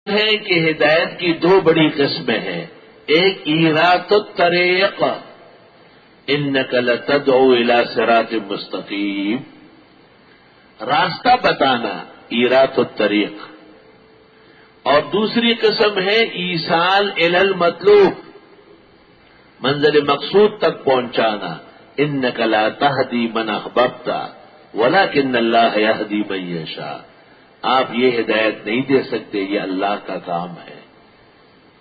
ہے کہ ہدایت کی دو بڑی قسمیں ہیں. ایک ایرات الطریق، انک لتدعو الی صراط مستقیم، راستہ بتانا، ایرات الطریق. اور دوسری قسم ہے ایصال الی المطلوب، منزل مقصود تک پہنچانا، انک لا تہدی من احببت ولکن اللہ یہدی من یشاء. آپ یہ ہدایت نہیں دے سکتے، یہ اللہ کا کام ہے،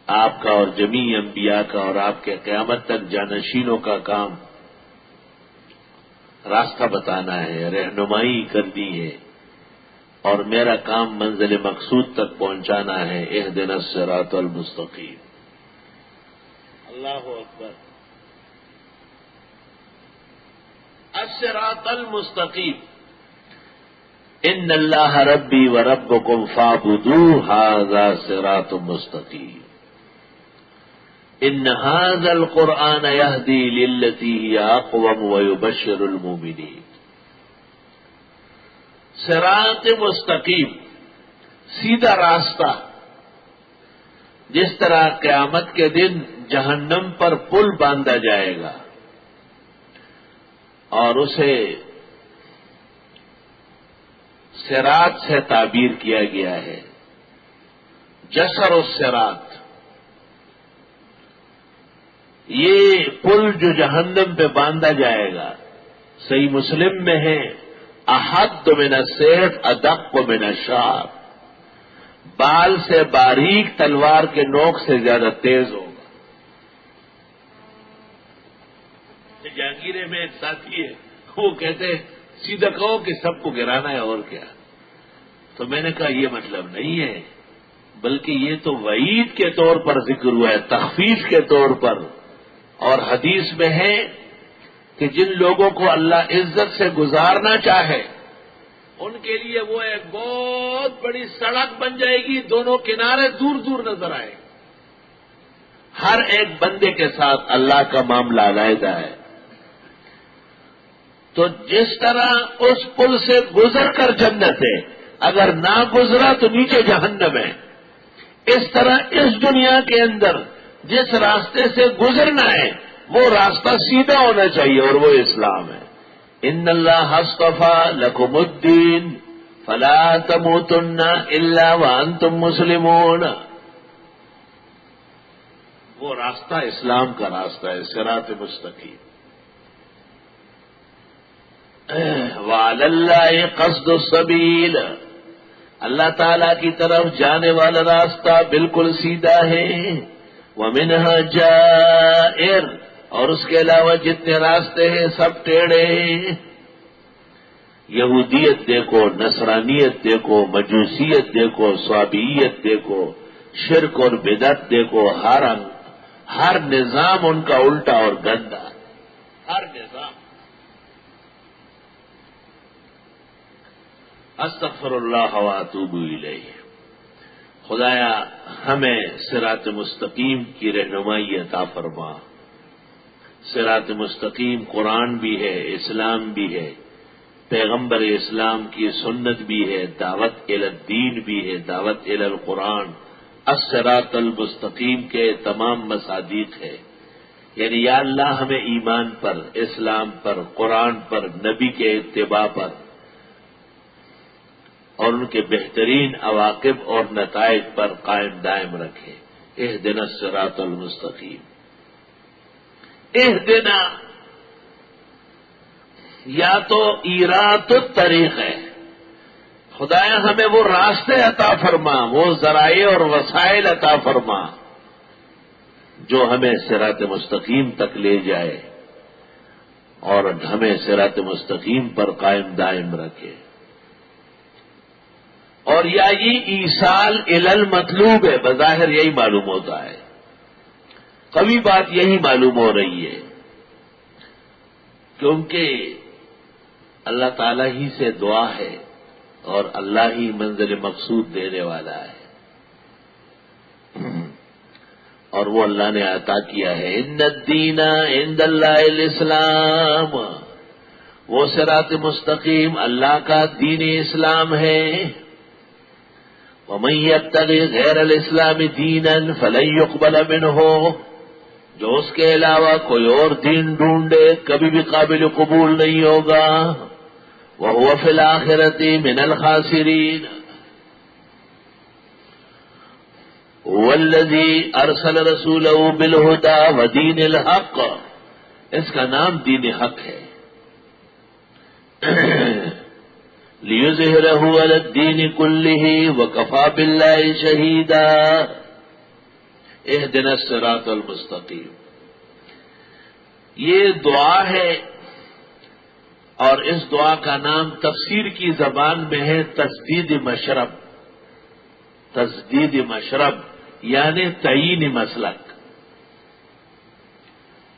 آپ کا اور جمیع انبیاء کا اور آپ کے قیامت تک جانشینوں کا کام راستہ بتانا ہے، رہنمائی کرنی ہے، اور میرا کام منزل مقصود تک پہنچانا ہے. اہدنا الصراط المستقیم. اللہ اکبر. الصراط المستقیم، ان اللہ ربی و ربکم فاعبدوہ ھذا صراط مستقیم. ان ھذا القرآن یہدی للتی ہی اقوم ویبشر المؤمنین. صراط مستقیم، سیدھا راستہ. جس طرح قیامت کے دن جہنم پر پل باندھا جائے گا اور اسے صراط سے تعبیر کیا گیا ہے، جسر الصراط. یہ پل جو جہنم پہ باندھا جائے گا، صحیح مسلم میں ہے، احد من السیف ادق من الشعر، بال سے باریک تلوار کے نوک سے زیادہ تیز ہوگا. جہانگیرے میں ایک ساتھی ہے، وہ کہتے ہیں سیدھا کہو کہ سب کو گرانا ہے اور کیا. تو میں نے کہا یہ مطلب نہیں ہے، بلکہ یہ تو وعید کے طور پر ذکر ہوا ہے، تخفیف کے طور پر. اور حدیث میں ہے کہ جن لوگوں کو اللہ عزت سے گزارنا چاہے ان کے لیے وہ ایک بہت بڑی سڑک بن جائے گی، دونوں کنارے دور دور نظر آئے. ہر ایک بندے کے ساتھ اللہ کا معاملہ علیحدہ ہے. تو جس طرح اس پل سے گزر کر جنت ہے، اگر نہ گزرا تو نیچے جہنم ہے. اس طرح اس دنیا کے اندر جس راستے سے گزرنا ہے وہ راستہ سیدھا ہونا چاہیے، اور وہ اسلام ہے. ان اللہ اصطفیٰ لکم الدین فلا تموتن الا وانتم مسلمون. وہ راستہ اسلام کا راستہ ہے، صراط مستقیم. وعلی اللہ قصد السبیل، اللہ تعالی کی طرف جانے والا راستہ بالکل سیدھا ہے. ومنها جائر، اور اس کے علاوہ جتنے راستے ہیں سب ٹیڑھے ہیں. یہودیت دیکھو، نصرانیت دیکھو، مجوسیت دیکھو، صابئیت دیکھو، شرک اور بدعت دیکھو، ہر نظام ان کا الٹا اور گندا، ہر نظام. استغفر اللہ واتوب الیہ. خدایا ہمیں صراط مستقیم کی رہنمائی عطا فرما. صراط مستقیم قرآن بھی ہے، اسلام بھی ہے، پیغمبر اسلام کی سنت بھی ہے، دعوت الی الدین بھی ہے، دعوت الی القرآن. الصراط المستقیم کے تمام مصادیق ہے. یعنی یا اللہ ہمیں ایمان پر، اسلام پر، قرآن پر، نبی کے اتباع پر اور ان کے بہترین عواقب اور نتائج پر قائم دائم رکھے. اہدنا الصراط المستقیم. اہدنا یا تو ایرات الطریق ہے، خدایا ہمیں وہ راستے عطا فرما، وہ ذرائع اور وسائل عطا فرما جو ہمیں صراط مستقیم تک لے جائے اور ہمیں صراط مستقیم پر قائم دائم رکھے. اور یا یہ ایصال الی المطلوب ہے، بظاہر یہی معلوم ہوتا ہے، کبھی بات یہی معلوم ہو رہی ہے، کیونکہ اللہ تعالی ہی سے دعا ہے اور اللہ ہی منزل مقصود دینے والا ہے. اور وہ اللہ نے عطا کیا ہے. ان الدین عند اللہ الاسلام، وہ صراط مستقیم اللہ کا دین اسلام ہے. وَمَن يَبْتَغِ غَيْرَ الْإِسْلَامِ دِينًا فَلَن يُقْبَلَ مِنْهُ، جو اس کے علاوہ کوئی اور دین ڈھونڈے کبھی بھی قابل قبول نہیں ہوگا. وَهُوَ فِي الْآخِرَةِ مِنَ الْخَاسِرِينَ. وَالَّذِي أَرْسَلَ رَسُولَهُ بِالْهُدَى وَدِينِ الْحَقِّ، اس کا نام دین حق ہے. لِيُظْهِرَهُ عَلَى الدِّينِ كُلِّهِ وَكَفَى بِاللَّهِ شَهِيدًا. اهدنا الصراط المستقیم. یہ دعا ہے اور اس دعا کا نام تفسیر کی زبان میں ہے تسدید مشرب. تسدید مشرب یعنی تعین مسلک.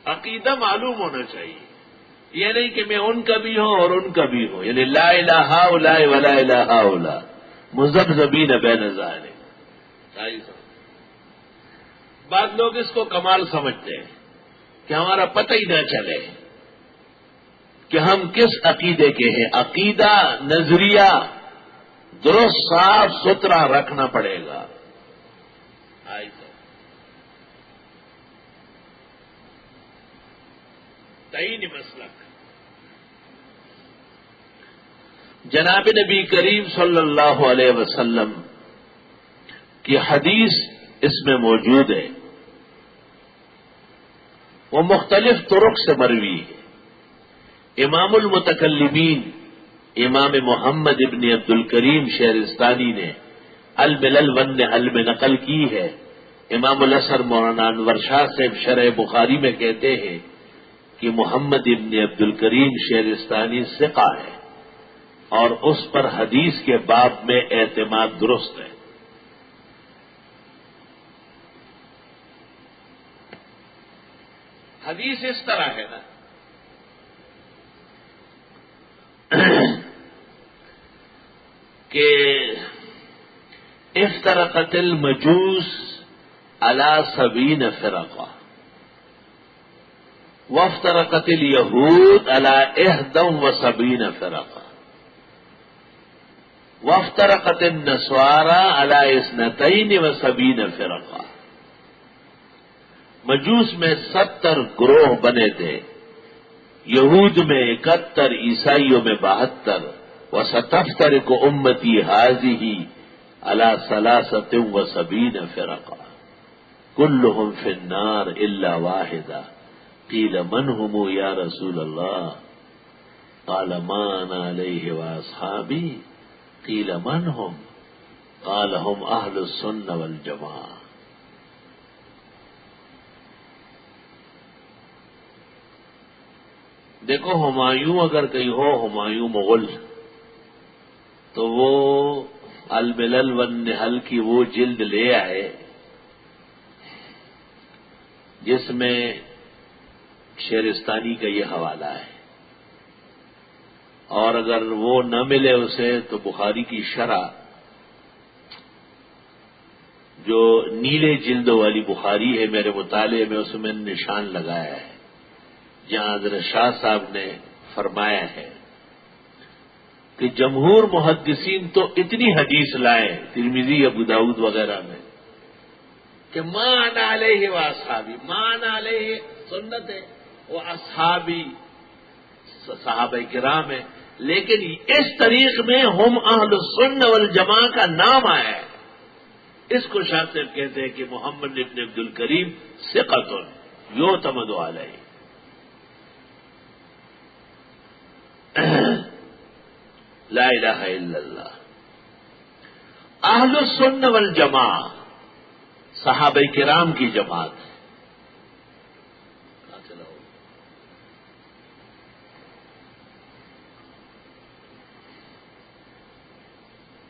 عقیدہ معلوم ہونا چاہیے، یہ نہیں کہ میں ان کا بھی ہوں اور ان کا بھی ہوں، یعنی لا الہ الا ولا الہ الا مذبذبین بین ذالک. بعض لوگ اس کو کمال سمجھتے ہیں کہ ہمارا پتہ ہی نہ چلے کہ ہم کس عقیدے کے ہیں. عقیدہ نظریہ درست صاف ستھرا رکھنا پڑے گا. تعین مسلک. جناب نبی کریم صلی اللہ علیہ وسلم کی حدیث اس میں موجود ہے، وہ مختلف طرق سے مروی ہے. امام المتکلمین امام محمد ابن عبد الکریم شہرستانی نے الملل والنحل میں نقل کی ہے. امام الاثر مولانا انور شاہ صاحب شرح بخاری میں کہتے ہیں کہ محمد ابن عبد الکریم شہرستانی ثقہ ہے اور اس پر حدیث کے باب میں اعتماد درست ہے. حدیث اس طرح ہے نا کہ افترقت المجوس على 70 فرقہ وافترقت اليهود على 71 فرقہ وافترقت النصارى على 72 فرقہ. مجوس میں 70 گروہ بنے تھے، یہود میں 71، عیسائیوں میں 72. وستفترق امتی هذه على 73 فرقہ كلهم في النار الا واحدہ. قیل من هم یا رسول اللہ؟ قال ما انا علیہ واصحابی. قیل من هم؟ قال هم اہل السنہ والجماعہ. دیکھو ہمایوں اگر کہیں ہو ہمایوں مغل تو وہ الملل والنحل کی وہ جلد لے آئے جس میں شہرستانی کا یہ حوالہ ہے، اور اگر وہ نہ ملے اسے تو بخاری کی شرح جو نیلے جلد والی بخاری ہے میرے مطالعے میں اس میں نشان لگایا ہے جہاں حضرت شاہ صاحب نے فرمایا ہے کہ جمہور محدثین تو اتنی حدیث لائے ترمذی ابو داؤد وغیرہ میں کہ ما انا علیہ واصحابی، ما انا علیہ سنت ہے، وہ اصحابی صحابہ کرام ہے، لیکن اس طریق میں ہم اہل السنہ والجماعہ کا نام آیا ہے. اس کو شاہ صاحب کہتے ہیں کہ محمد ابن عبد الکریم ثقۃ یعتمد علیہ. لا الہ الا اللہ. اہل السنہ والجماعہ صحابہ کرام کی جماعت ہے.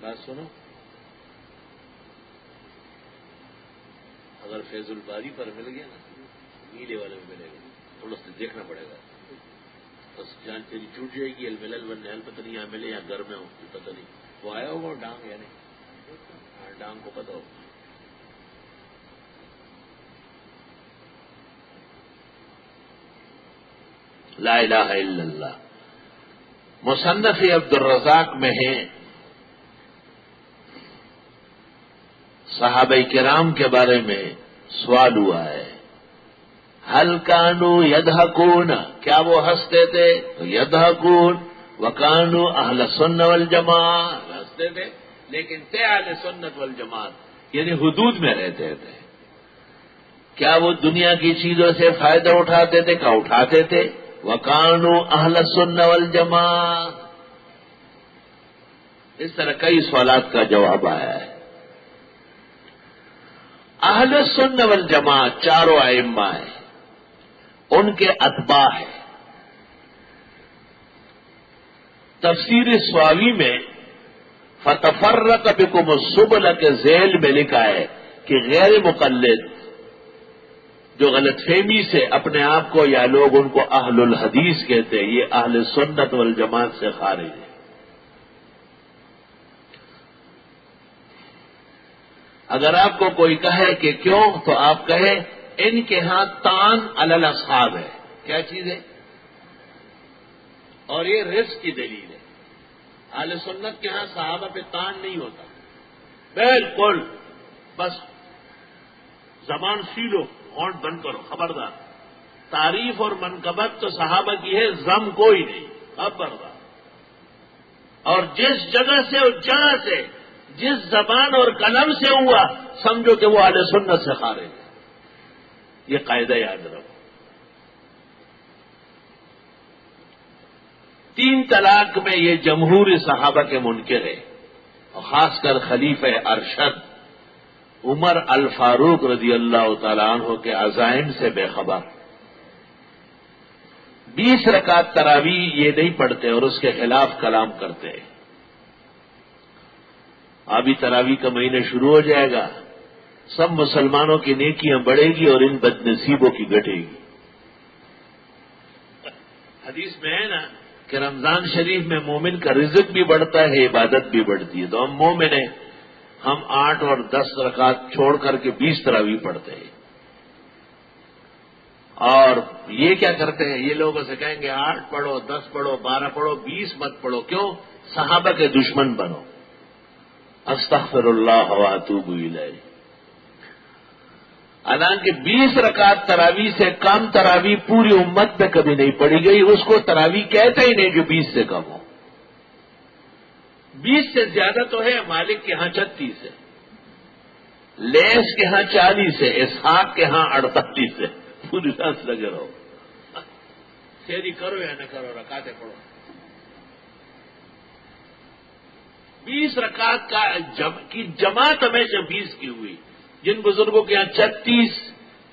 بات سنو، اگر فیض الباری پر مل گیا نا نیلے والے میں ملے گا، تھوڑا سا دیکھنا پڑے گا، بس جان تیری ٹوٹ جائے گی. الملل والنحل پتہ نہیں یہاں ملے یا گھر میں ہو پتہ نہیں. وہ آیا ہوگا ڈانگ یا نہیں، ڈانگ کو پتہ ہوگا. لا الہ الا اللہ. مصنف عبد الرزاق میں ہے صحابہ کرام کے بارے میں سوال ہوا ہے، هل كانوا يضحكون، کیا وہ ہنستے تھے؟ تو يضحكون وكانوا اہل السنہ والجماعہ، ہنستے تھے لیکن تھے اہل سنت والجماعت، یعنی حدود میں رہتے تھے۔ کیا وہ دنیا کی چیزوں سے فائدہ اٹھاتے تھے؟ کیا اٹھاتے تھے؟ وَكَانُوا أَهْلَ السُّنَّةِ وَالْجَمَاعَةِ۔ اس طرح کئی سوالات کا جواب آیا ہے۔ اہل السنہ والجماعت چاروں ائمہ ہیں، ان کے اتباع ہیں۔ تفسیر سواوی میں فَتَفَرَّقَ بِكُمُ السُّبُلَ کے ذیل میں لکھا ہے کہ غیر مقلد جو غلط فہمی سے اپنے آپ کو یا لوگ ان کو اہل الحدیث کہتے ہیں، یہ اہل سنت والجماعت سے خارج ہے۔ اگر آپ کو کوئی کہے کہ کیوں، تو آپ کہیں ان کے ہاں تان علی الاصحاب ہے۔ کیا چیز ہے؟ اور یہ رزق کی دلیل ہے۔ اہل سنت کے ہاں صحابہ پہ تان نہیں ہوتا، بالکل، بس زبان سیلو، ہونٹ بند کرو، خبردار۔ تعریف اور منقبت تو صحابہ کی ہے، ضم کوئی نہیں، خبردار۔ اور جس جگہ سے اور جہاں سے جس زبان اور قلم سے ہوا، سمجھو کہ وہ اہل سنت سے خارج ہے۔ یہ قاعدہ یاد رکھو۔ 3 طلاق میں یہ جمہور صحابہ کے منکر ہے، اور خاص کر خلیفہ ارشد عمر الفاروق رضی اللہ تعالیٰ عنہ کے عزائم سے بے خبر۔ 20 رکعت تراویح یہ نہیں پڑھتے اور اس کے خلاف کلام کرتے ہیں۔ ابھی تراویح کا مہینہ شروع ہو جائے گا، سب مسلمانوں کی نیکیاں بڑھے گی اور ان بد نصیبوں کی گھٹے گی۔ حدیث میں ہے نا کہ رمضان شریف میں مومن کا رزق بھی بڑھتا ہے، عبادت بھی بڑھتی ہے۔ تو ہم مومن ہیں، ہم 8 اور 10 رکعت چھوڑ کر کے 20 تراویح پڑھتے ہیں۔ اور یہ کیا کرتے ہیں؟ یہ لوگوں سے کہیں گے 8 پڑھو، 10 پڑھو، 12 پڑھو، 20 مت پڑھو۔ کیوں؟ صحابہ کے دشمن بنو۔ استغفر اللہ واتوب الیہ۔ حالانکہ 20 رکعت تراویح سے کم تراویح پوری امت میں کبھی نہیں پڑھی گئی، اس کو تراویح کہتے ہی نہیں جو 20 سے کم ہو۔ 20 سے زیادہ تو ہے، مالک کے ہاں 36 ہے، لیس کے ہاں 40 ہے، اسحاق کے ہاں 48 ہے۔ پوری رات لگے رہو، سیری کرو یا نہ کرو، رکعتیں پڑھو۔ 20 رکعت کی جماعت ہمیشہ 20 کی ہوئی۔ جن بزرگوں کے یہاں 36،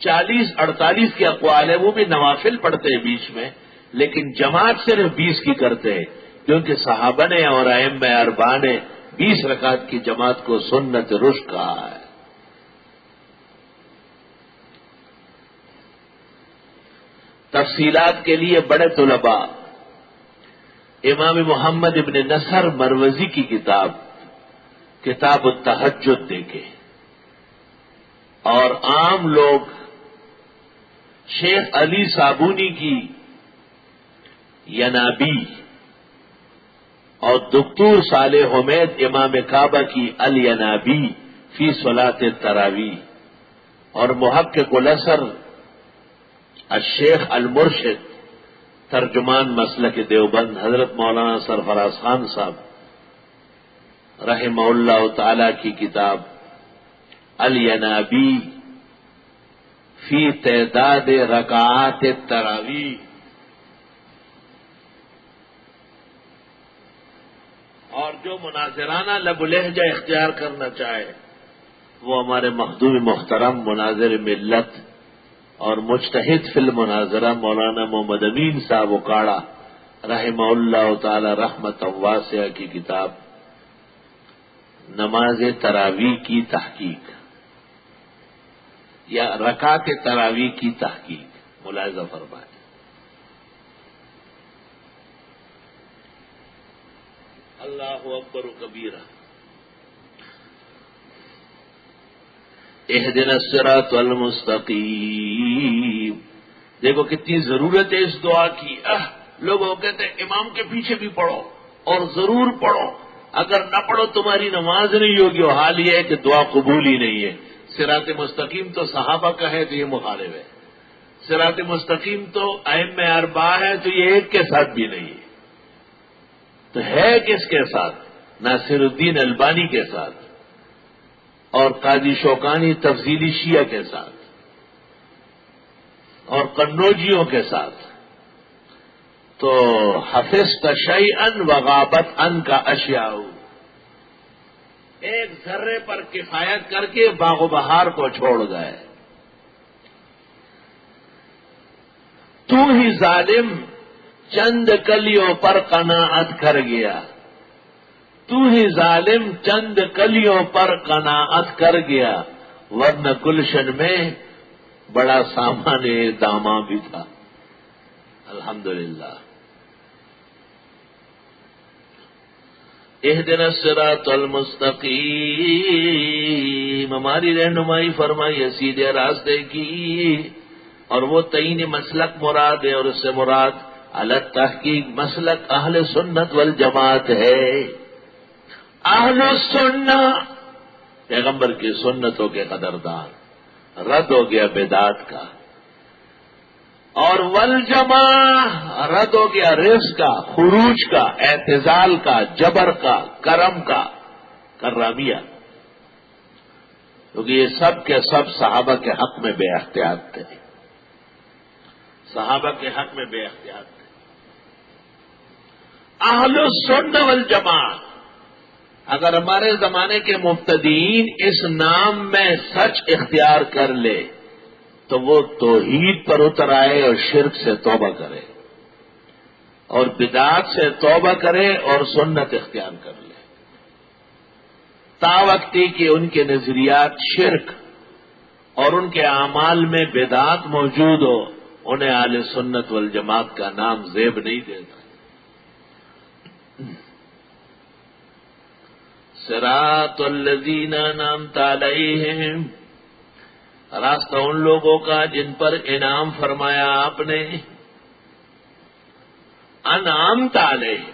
40، 48 کے اقوال ہے، وہ بھی نوافل پڑھتے ہیں بیچ میں، لیکن جماعت صرف 20 کی کرتے ہیں، کیونکہ صحابہ نے اور ائمہ اربعہ نے 20 رکعت کی جماعت کو سنت رشد کہا ہے۔ تفصیلات کے لیے بڑے طلباء امام محمد ابن نصر مروزی کی کتاب التہجد دیکھے، اور عام لوگ شیخ علی صابونی کی ینابی اور دکتور صالح حمید امام کعبہ کی الینابی فی صلاۃ التراویح، اور محقق الاثر الشیخ المرشد ترجمان مسلک دیوبند حضرت مولانا سرفراز خان صاحب رحمہ اللہ تعالی کی کتاب الینابی فی تعداد رکعات التراویح، اور جو مناظرانہ لب و لہجہ اختیار کرنا چاہے وہ ہمارے مخدوم محترم مناظر ملت اور مجتہد فی المناظرہ مولانا محمد امین صاحب اکاڑا رحمہ اللہ تعالی رحمت واسعہ کی کتاب نماز تراویح کی تحقیق یا رکعت تراویح کی تحقیق ملاحظہ فرمائیں۔ اللہ اکبر کبیرہ۔ اہدنا الصراط المستقیم۔ دیکھو کتنی ضرورت ہے اس دعا کی۔ لوگ کہتے ہیں امام کے پیچھے بھی پڑھو اور ضرور پڑھو۔ اگر نہ پڑھو تمہاری نماز نہیں ہوگی، اور حال یہ ہے کہ دعا قبول ہی نہیں ہے۔ صراط مستقیم تو صحابہ کا ہے تو یہ مخالف ہے، صراط مستقیم تو ائمہ اربعہ ہے تو یہ ایک کے ساتھ بھی نہیں ہے، تو ہے کس کے ساتھ؟ ناصر الدین البانی کے ساتھ اور قاضی شوکانی تفضیلی شیعہ کے ساتھ اور قنوجیوں کے ساتھ۔ تو حفظت شیئا وغابت ان کا اشیاء، ایک ذرے پر کفایت کر کے باغ و بہار کو چھوڑ گئے۔ تو ہی ظالم چند کلیوں پر قناعت کر گیا، تو ہی ظالم چند کلیوں پر قناعت کر گیا، ورنہ گلشن میں بڑا سامان داما بھی تھا۔ الحمدللہ۔ اہدنا الصراط المستقیم، ہماری رہنمائی فرمائیے سیدھے راستے کی، اور وہ تعین مسلک مراد ہے، اور اس سے مراد الگ تحقیق مسلک اہل سنت والجماعت ہے۔ اہل السنت پیغمبر کی سنتوں کے قدردان، رد ہو گیا بدعت کا، اور والجماع رد ہو گیا رزق کا، خروج کا، اعتزال کا، جبر کا، کرم کا، کرامیہ، کیونکہ یہ سب کے سب صحابہ کے حق میں بے احتیاط تھے، صحابہ کے حق میں بے احتیاط تھے۔ اہل السنت والجماع، اگر ہمارے زمانے کے مبتدئین اس نام میں سچ اختیار کر لے تو وہ توحید پر اتر آئے اور شرک سے توبہ کرے، اور بدعات سے توبہ کرے اور سنت اختیار کر لے۔ تا وقتی کہ ان کے نظریات شرک اور ان کے اعمال میں بدعات موجود ہو، انہیں اہل سنت والجماعت کا نام زیب نہیں دیتا۔ صراط الذین انعمت علیہم، راستہ ان لوگوں کا جن پر انعام فرمایا آپ نے، انعمت علیہم،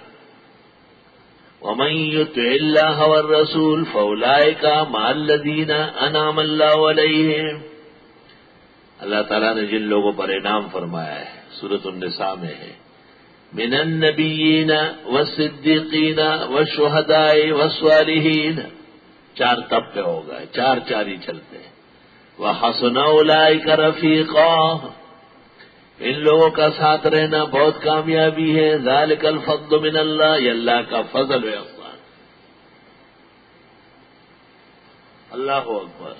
ومن یطع اللہ والرسول فاولئک مع الذین انعم اللہ علیہم۔ اللہ تعالیٰ نے جن لوگوں پر انعام فرمایا ہے سورۃ النساء میں ہے، من النبیین والصدیقین والشہداء والصالحین، چار طبقے ہو گئے، چار چار ہی چلتے ہیں۔ وحسن اولئک رفیقا، ان لوگوں کا ساتھ رہنا بہت کامیابی ہے۔ ذالک الفضل من اللہ، یہ اللہ کا فضل و احسان۔ اللہ اکبر۔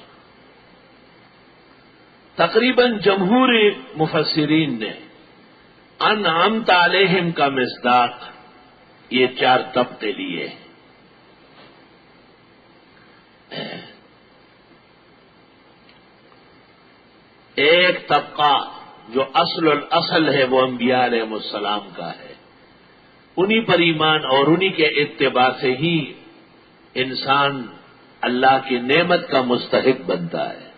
تقریباً جمہور مفسرین نے انعمت علیہم کا مصداق یہ چار طبقے لیے۔ ایک طبقہ جو اصل ہے وہ انبیاء علیہ السلام کا ہے، انہی پر ایمان اور انہی کے اتباع سے ہی انسان اللہ کی نعمت کا مستحق بنتا ہے۔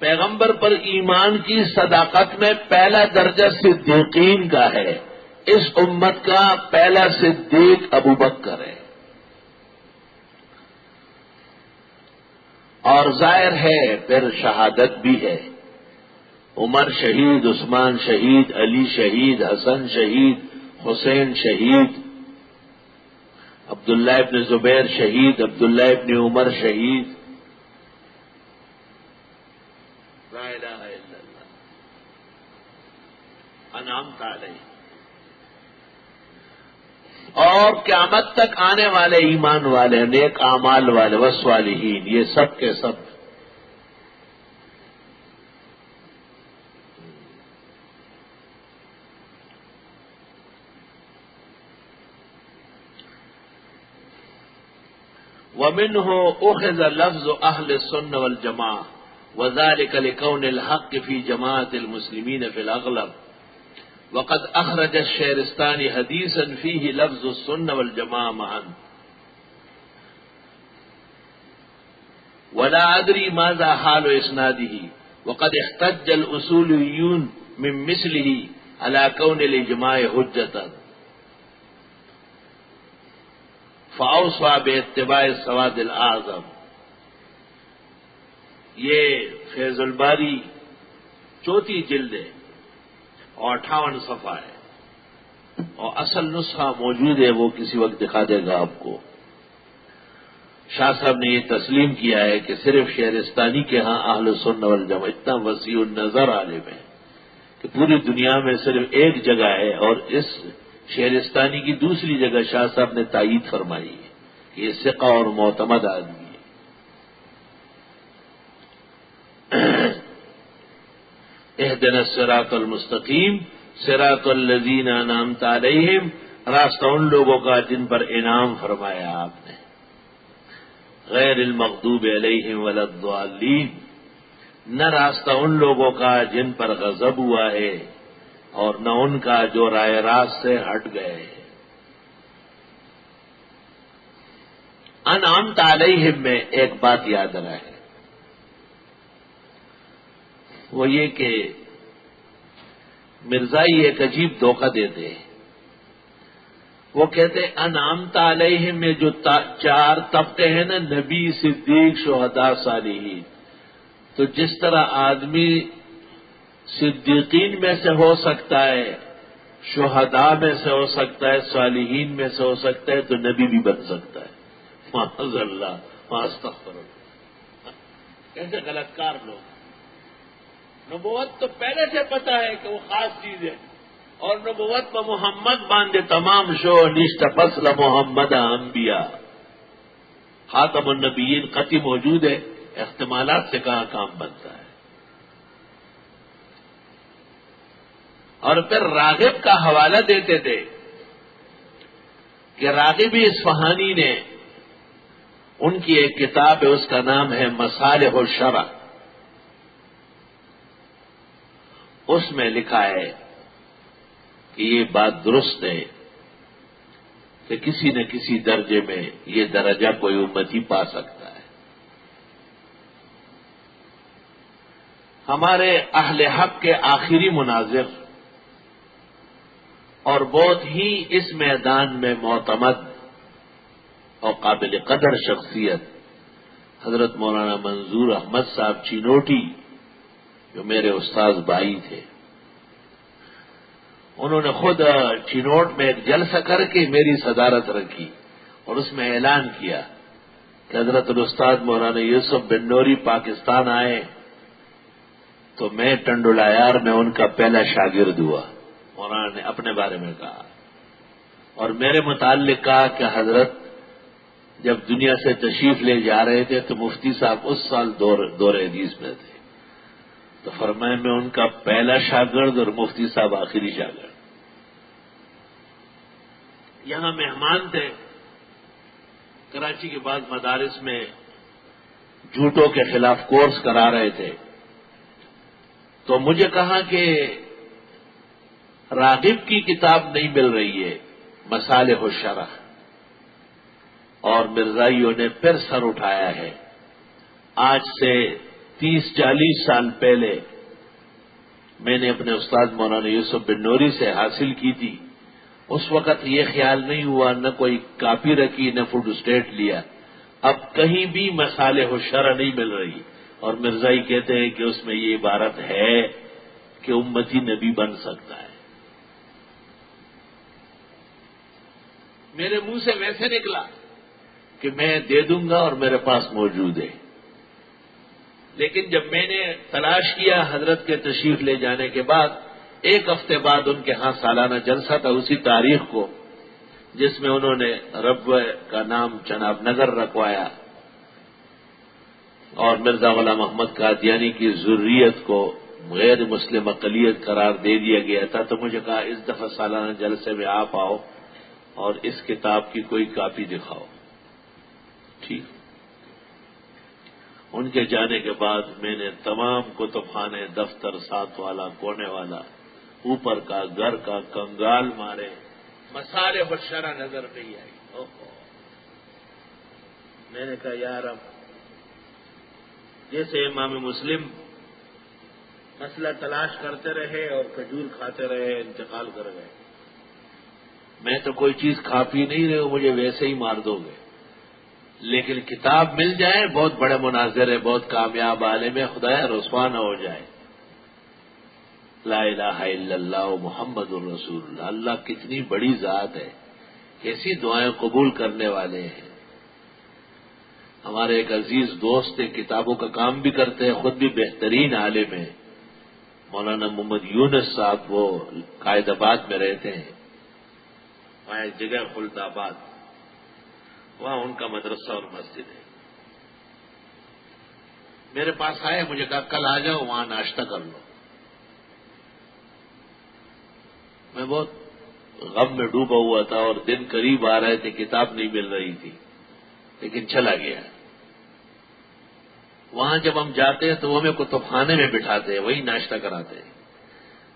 پیغمبر پر ایمان کی صداقت میں پہلا درجہ صدیقین کا ہے، اس امت کا پہلا صدیق ابوبکر ہے، اور ظاہر ہے پھر شہادت بھی ہے، عمر شہید، عثمان شہید، علی شہید، حسن شہید، حسین شہید، عبداللہ ابن زبیر شہید، عبداللہ ابن عمر شہید۔ لا الہ الا اللہ، انعمت علیہ۔ اور قیامت تک آنے والے ایمان والے، نیک اعمال والے، والصالحین، یہ سب کے سب۔ وَمِنْهُ أُخِذَ لَفْظُ أَهْلِ السُّنَّةِ وَالْجَمَاعَةِ وَذَلِكَ لِكَوْنِ الْحَقِّ فِي جَمَاعَةِ الْمُسْلِمِينَ فِي الْأَغْلَبِ، وقد أخرج الشيرستاني حديثا فيه لفظ السنة والجماعة معا، ولا أدري ماذا حال إسناده، وقد احتج الأصوليون من مثله على كون الإجماع حجة۔ فاوصى باتباع السواد الاعظم. یہ فیض الباری 4 جلد ہے اور 58 صفحہ ہے، اور اصل نسخہ موجود ہے، وہ کسی وقت دکھا دے گا آپ کو. شاہ صاحب نے یہ تسلیم کیا ہے کہ صرف شہرستانی کے ہاں اہل سنت والجماعت اتنا وسیع النظر عالم ہے کہ پوری دنیا میں صرف ایک جگہ ہے، اور اس شہرستانی کی دوسری جگہ شاہ صاحب نے تائید فرمائی ہے کہ یہ ثقہ اور معتمد آدمی ہے. اہدنا الصراط المستقیم صراط الذین انعمت علیہم، راستہ ان لوگوں کا جن پر انعام فرمایا آپ نے. غیر المغضوب علیہم ولا الضالین، نہ راستہ ان لوگوں کا جن پر غضب ہوا ہے اور نہ ان کا جو راہ راست سے ہٹ گئے. انعمت علیہم میں ایک بات یاد رہے، وہ یہ کہ مرزائی ایک عجیب دھوکہ دیتے ہیں. وہ کہتے ہیں انعمت علیہم میں جو 4 طبقے ہیں نا، نبی، صدیق، شہداء، صالحین، تو جس طرح آدمی صدیقین میں سے ہو سکتا ہے، شہداء میں سے ہو سکتا ہے، صالحین میں سے ہو سکتا ہے، تو نبی بھی بن سکتا ہے. معاذ اللہ، استغفر اللہ. کیسے غلط کار لوگ. نبوت تو پہلے سے پتا ہے کہ وہ خاص چیز ہے، اور نبوت پر محمد باندھے تمام شو نشت فصل محمد انبیاء. خاتم النبیین قطعی موجود ہے، احتمالات سے کہاں کام بنتا ہے. اور پھر راغب کا حوالہ دیتے تھے کہ راغبی اصفہانی نے، ان کی ایک کتاب ہے، اس کا نام ہے مصالح الشرع، اس میں لکھا ہے کہ یہ بات درست ہے کہ کسی نہ کسی درجے میں یہ درجہ کوئی امتی پا سکتا ہے. ہمارے اہل حق کے آخری مناظر اور بہت ہی اس میدان میں معتمد اور قابل قدر شخصیت حضرت مولانا منظور احمد صاحب چینوٹی، جو میرے استاذ بھائی تھے، انہوں نے خود چینوٹ میں ایک جلسہ کر کے میری صدارت رکھی اور اس میں اعلان کیا کہ حضرت الاستاذ مولانا یوسف بن نوری پاکستان آئے تو میں ٹنڈولایار میں ان کا پہلا شاگرد ہوا. مولانا نے اپنے بارے میں کہا، اور میرے متعلق کہا کہ حضرت جب دنیا سے تشریف لے جا رہے تھے تو مفتی صاحب اس سال دور حدیث میں تھے، تو فرمایا میں ان کا پہلا شاگرد اور مفتی صاحب آخری شاگرد. یہاں مہمان تھے، کراچی کے بعد مدارس میں جھوٹوں کے خلاف کورس کرا رہے تھے، تو مجھے کہا کہ راغب کی کتاب نہیں مل رہی ہے، مصالح الشرع، اور مرزائیوں نے پھر سر اٹھایا ہے. آج سے 30-40 سال پہلے میں نے اپنے استاد مولانا یوسف بن نوری سے حاصل کی تھی. اس وقت یہ خیال نہیں ہوا، نہ کوئی کاپی رکھی، نہ فوٹو اسٹیٹ لیا. اب کہیں بھی مصالح الشرع نہیں مل رہی، اور مرزائی کہتے ہیں کہ اس میں یہ عبارت ہے کہ امتی نبی بن سکتا ہے. میرے منہ سے ویسے نکلا کہ میں دے دوں گا اور میرے پاس موجود ہے، لیکن جب میں نے تلاش کیا حضرت کے تشریف لے جانے کے بعد، 1 ہفتے بعد ان کے ہاں سالانہ جلسہ تھا اسی تاریخ کو، جس میں انہوں نے رب کا نام جناب نگر رکھوایا اور مرزا غلام محمد قادیانی کی ذریت کو غیر مسلم اقلیت قرار دے دیا گیا تھا. تو مجھے کہا اس دفعہ سالانہ جلسے میں آپ آؤ اور اس کتاب کی کوئی کاپی دکھاؤ. ٹھیک. ان کے جانے کے بعد میں نے تمام کتب خانے، دفتر، ساتھ والا، کونے والا، اوپر کا، گھر کا کنگال مارے، مصالح الشرع نظر نہیں آئی. میں نے کہا یار، اب جیسے امام مسلم مسئلہ تلاش کرتے رہے اور کھجور کھاتے رہے، انتقال کر گئے، میں تو کوئی چیز کھا پی نہیں رہے ہوں، مجھے ویسے ہی مار دو گے، لیکن کتاب مل جائے، بہت بڑے مناظر ہے، بہت کامیاب عالم ہے، خدایا رسوا نہ ہو جائے۔ لا الہ الا اللہ محمد الرسول اللہ، اللہ کتنی بڑی ذات ہے، کیسی دعائیں قبول کرنے والے ہیں۔ ہمارے ایک عزیز دوست ہیں، کتابوں کا کام بھی کرتے ہیں، خود بھی بہترین عالم ہیں، مولانا محمد یونس صاحب، وہ قائد آباد میں رہتے ہیں، وہاں ایک جگہ خلد آباد، وہاں ان کا مدرسہ اور مسجد ہے۔ میرے پاس آئے، مجھے کہا کل آ جاؤ، وہاں ناشتہ کر لو۔ میں بہت غم میں ڈوبا ہوا تھا اور دن قریب آ رہے تھے، کتاب نہیں مل رہی تھی، لیکن چلا گیا۔ وہاں جب ہم جاتے ہیں تو وہ ہمیں کتب خانے میں بٹھاتے ہیں، وہی ناشتہ کراتے ہیں۔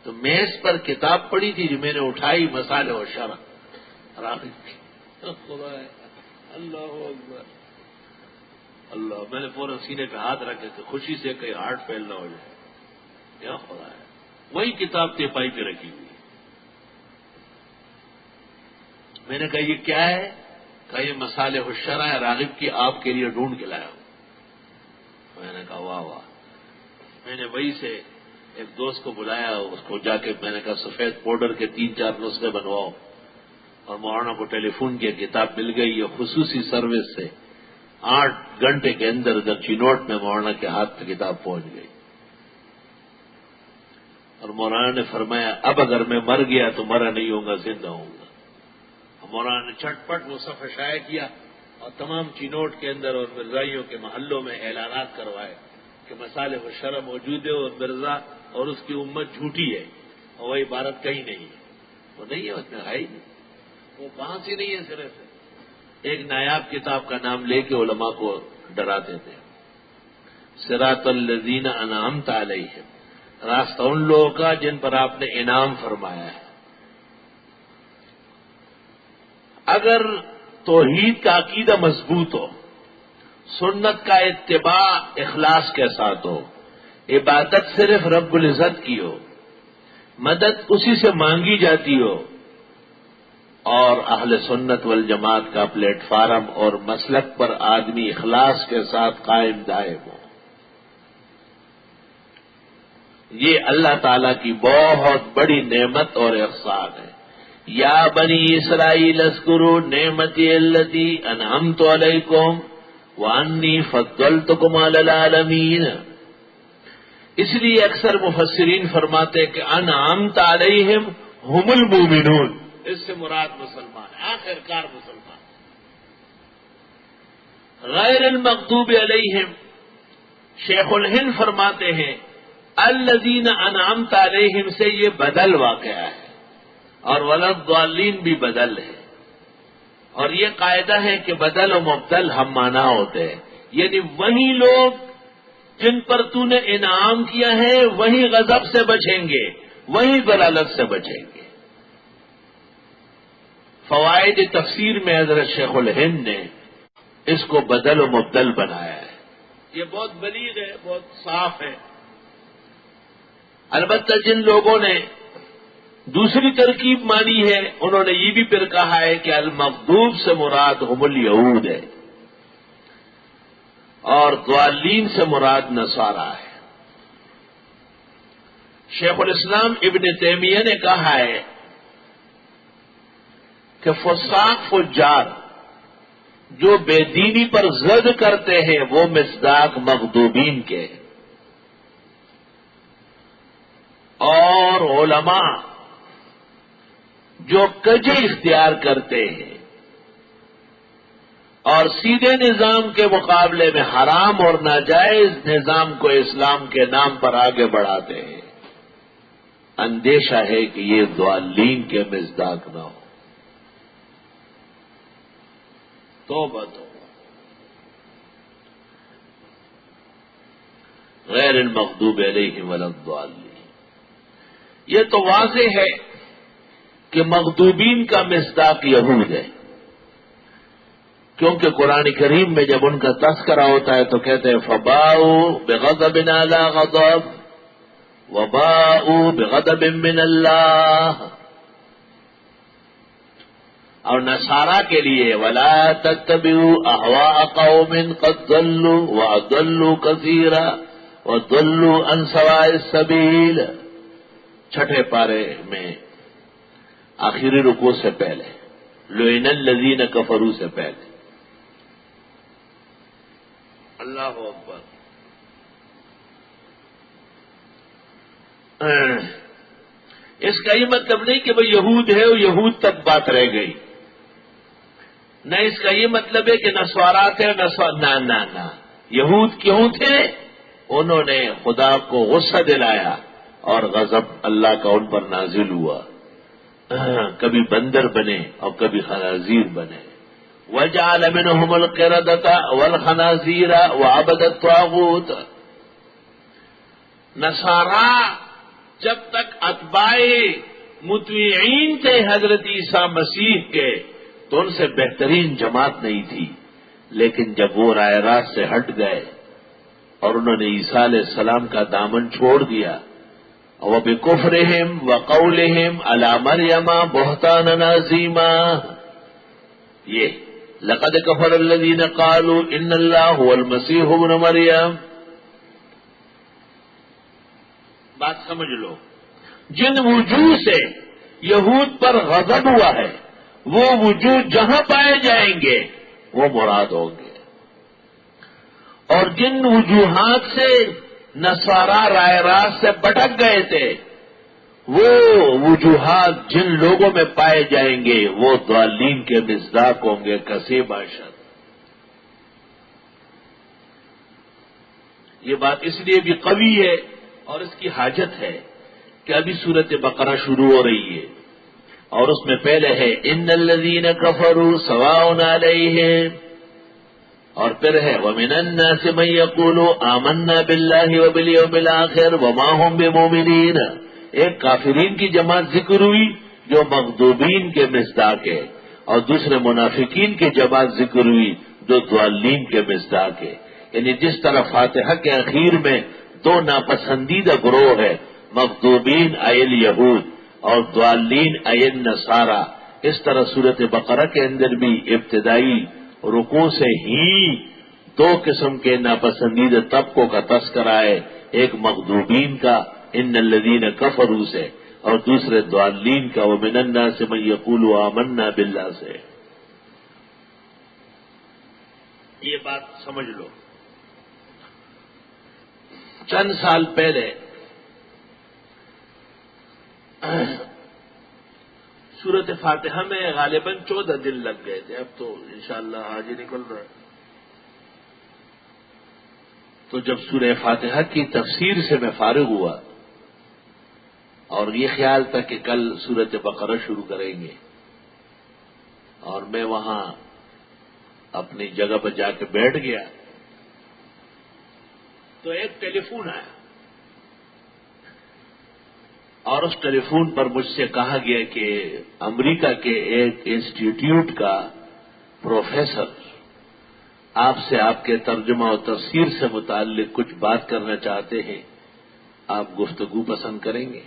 تو میز پر کتاب پڑی تھی جو میں نے اٹھائی، مسالے و شرح، اللہ اکبر اللہ، میں نے فوراً سینے پہ ہاتھ رکھے تھے، خوشی سے کہیں ہارٹ فیل نہ ہو جائے، کیا خدا ہے۔ وہی کتاب تیپائی پہ رکھی ہوئی، میں نے کہا یہ کیا ہے؟ کہا یہ مسالے و شرح راغب کی آپ کے لیے ڈھونڈ کے لایا ہوں۔ میں نے کہا واہ واہ۔ میں نے وہی سے ایک دوست کو بلایا، اس کو جا کے میں نے کہا سفید پاؤڈر کے 3-4 نسخے بنواؤ، اور مولانا کو ٹیلی فون کیا، کتاب مل گئی، یہ خصوصی سروس سے 8 گھنٹے کے اندر چینوٹ میں مولانا کے ہاتھ پہ کتاب پہنچ گئی۔ اور مولانا نے فرمایا اب اگر میں مر گیا تو مرا نہیں ہوں گا، زندہ ہوں گا۔ مولانا نے چٹ پٹ وہ صفحہ شائع کیا اور تمام چینوٹ کے اندر اور مرزائیوں کے محلوں میں اعلانات کروائے کہ مسالے و شرح موجود ہے، اور مرزا اور اس کی امت جھوٹی ہے، اور وہ عبارت کہیں نہیں ہے، وہ نہیں ہے، اس میں ہے ہی نہیں، وہ کہاں سے نہیں ہے سرے سے۔ ایک نایاب کتاب کا نام لے کے علماء کو ڈراتے تھے، صراط الذین انعمت علیہم، راستہ ان لوگوں کا جن پر آپ نے انعام فرمایا ہے۔ اگر توحید کا عقیدہ مضبوط ہو، سنت کا اتباع اخلاص کے ساتھ ہو، عبادت صرف رب العزت کی ہو، مدد اسی سے مانگی جاتی ہو، اور اہل سنت والجماعت کا پلیٹ فارم اور مسلک پر آدمی اخلاص کے ساتھ قائم دائم ہو، یہ اللہ تعالی کی بہت بڑی نعمت اور احسان ہے۔ یا بنی اسرائیل اذکروا نعمتی التی انعمت علیکم وانی فضلتکم علی العالمین۔ اس لیے اکثر مفسرین فرماتے کہ انعمت علیہم ہم المومنون، اس سے مراد مسلمان، آخر کار مسلمان۔ غیر المغضوب علیہم، شیخ الہند فرماتے ہیں الذین انعمت علیہم سے یہ بدل واقعہ ہے، اور ولضالین بھی بدل ہے، اور یہ قاعدہ ہے کہ بدل و مبدل ہم معنی ہوتے ہیں، یعنی وہی لوگ جن پر تو نے انعام کیا ہے وہی غضب سے بچیں گے، وہی ضلالت سے بچیں گے۔ فوائد تفسیر میں حضرت شیخ الہند نے اس کو بدل و مبدل بنایا ہے، یہ بہت بلیغ ہے، بہت صاف ہے۔ البتہ جن لوگوں نے دوسری ترکیب مانی ہے انہوں نے یہ بھی پھر کہا ہے کہ المغضوب سے مراد ہم الیہود ہے، اور ضالین سے مراد نصارا ہے۔ شیخ الاسلام ابن تیمیہ نے کہا ہے کہ فساق فجار جو بے دینی پر زد کرتے ہیں وہ مصداق مغضوبین کے، اور علماء جو کجی اختیار کرتے ہیں اور سیدھے نظام کے مقابلے میں حرام اور ناجائز نظام کو اسلام کے نام پر آگے بڑھاتے ہیں، اندیشہ ہے کہ یہ ضالین کے مصداق نہ ہو۔ توبہ توبہ، غیر المغضوب علیہم ولا الضالین۔ یہ تو واضح ہے کہ مغضوبین کا مصداق یہود ہے، کیونکہ قرآن کریم میں جب ان کا تذکرہ ہوتا ہے تو کہتے ہیں فباؤوا بغضب علی غضب وباؤوا بغضب من اللہ۔ اور نصارا کے لیے ولا تتبعوا اهواء قوم قد ضلوا واضلوا كثيرا وضلوا عن سواء السبيل، چھٹے پارے میں آخری رکوع سے پہلے، لعن الذین کفروا سے پہلے۔ اللہ اکبر۔ اس کا یہ مطلب نہیں کہ وہ یہود ہے اور یہود تک بات رہ گئی، نہ اس کا یہ مطلب ہے کہ نسوارا تھے نہ یہود کیوں تھے؟ انہوں نے خدا کو غصہ دلایا اور غضب اللہ کا ان پر نازل ہوا، کبھی بندر بنے اور کبھی خنازیر بنے۔ وَجَعَلَ مِنْهُمُ الْقِرَدَةَ وَالْخَنَازِيرَ وَعَبَدَ الطَّاغُوتَ۔ نصارا جب تک اتباع مطیعین تھے حضرت عیسیٰ مسیح کے تو ان سے بہترین جماعت نہیں تھی، لیکن جب وہ رائے راست سے ہٹ گئے اور انہوں نے عیسیٰ علیہ السلام کا دامن چھوڑ دیا، وَبِكُفْرِهِمْ وَقَوْلِهِمْ عَلَى مَرْيَمَ بُهْتَانًا عَظِيمًا، یہ لَقَدْ كَفَرَ الَّذِينَ قَالُوا إِنَّ اللَّهَ هُوَ الْمَسِيحُ ابْنُ مَرْيَمَ۔ بات سمجھ لو، جن وجوہ سے یہود پر غضب ہوا ہے وہ وجوہ جہاں پائے جائیں گے وہ مراد ہوں گے، اور جن وجوہات سے نصارا رائے راست سے بھٹک گئے تھے وہ وجوہات جن لوگوں میں پائے جائیں گے وہ ضالین کے مصداق ہوں گے کسے باشد۔ یہ بات اس لیے بھی قوی ہے اور اس کی حاجت ہے کہ ابھی سورت بقرہ شروع ہو رہی ہے اور اس میں پہلے ہے ان الذین کفروا سواء علیہم، اور پھر ہے ومن الناس من یقول آمنا باللہ وبالیوم الآخر وما هم بمؤمنین۔ ایک کافرین کی جماعت ذکر ہوئی جو مغضوبین کے مصداق ہے، اور دوسرے منافقین کی جماعت ذکر ہوئی جو ضالین کے مصداق ہے۔ یعنی جس طرح فاتحہ کے اخیر میں دو ناپسندیدہ گروہ ہے، مغضوبین ایل یہود اور ضالین ایل نصارا، اس طرح سورت بقرہ کے اندر بھی ابتدائی رکوع سے ہی دو قسم کے ناپسندیدہ طبقوں کا تذکرہ ہے، ایک مغضوبین کا ان الذین کفروا سے اور دوسرے ضالین کا ومن الناس من یقول آمنا باللہ سے۔ یہ بات سمجھ لو، چند سال پہلے سورت فاتحہ میں غالباً 14 دن لگ گئے تھے، اب تو انشاءاللہ آج ہی نکل رہا ہے۔ تو جب سورہ فاتحہ کی تفسیر سے میں فارغ ہوا اور یہ خیال تھا کہ کل سورت بقرہ شروع کریں گے، اور میں وہاں اپنی جگہ پر جا کے بیٹھ گیا تو ایک ٹیلی فون آیا اور اس ٹیلی فون پر مجھ سے کہا گیا کہ امریکہ کے ایک انسٹیٹیوٹ کا پروفیسر آپ سے آپ کے ترجمہ و تفسیر سے متعلق کچھ بات کرنا چاہتے ہیں، آپ گفتگو پسند کریں گے؟